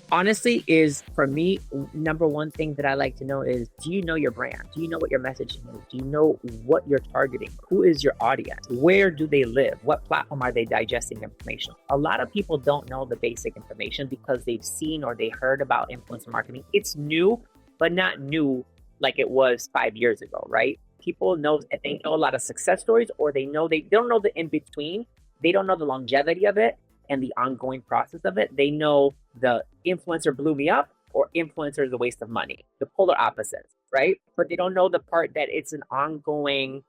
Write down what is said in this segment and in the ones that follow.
Honestly, is for me, number one thing that I like to know is, do you know your brand? Do you know what your messaging is? Do you know what you're targeting? Who is your audience? Where do they live? What platform are they digesting information? A lot of people don't know the basic information because they've seen or they heard about influencer marketing. It's new, but not new like it was 5 years ago, right? People know, they know a lot of success stories, or they don't know the in between. They don't know the longevity of it and the ongoing process of it. They know the influencer blew me up or influencer is a waste of money, the polar opposites, right? But they don't know the part that it's an ongoing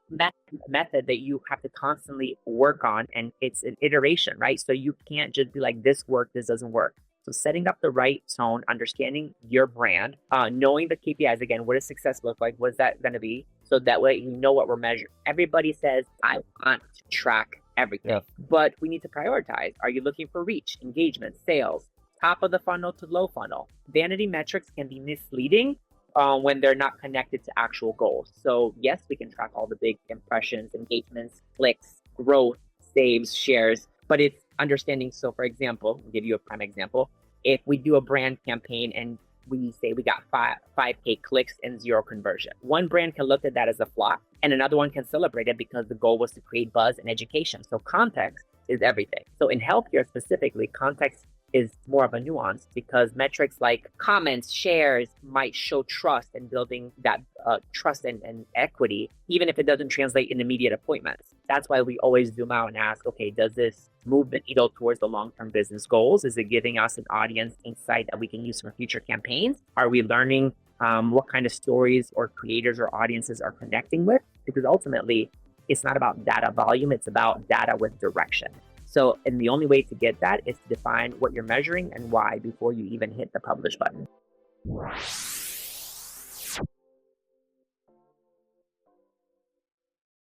method that you have to constantly work on, and it's an iteration, right? So you can't just be like, this worked, this doesn't work. So setting up the right tone, understanding your brand, knowing the KPIs, again, what does success look like? What's that going to be? So that way you know what we're measuring. Everybody says, I want to track everything, Yeah. but we need to prioritize. Are you looking for reach, engagement, sales, top of the funnel to low funnel? Vanity metrics can be misleading when they're not connected to actual goals. So yes, we can track all the big impressions, engagements, clicks, growth, saves, shares, but it's understanding. So for example, I'll give you a prime example. If we do a brand campaign and we say we got 5K clicks and 0 conversion, one brand can look at that as a flop, and another one can celebrate it because the goal was to create buzz and education. So context is everything. So in healthcare specifically, context is more of a nuance, because metrics like comments, shares might show trust and building that trust and equity, even if it doesn't translate in immediate appointments. That's why we always zoom out and ask, okay, does this move the needle towards the long-term business goals? Is it giving us an audience insight that we can use for future campaigns? Are we learning what kind of stories or creators or audiences are connecting with? Because ultimately, it's not about data volume, it's about data with direction. So, and the only way to get that is to define what you're measuring and why before you even hit the publish button.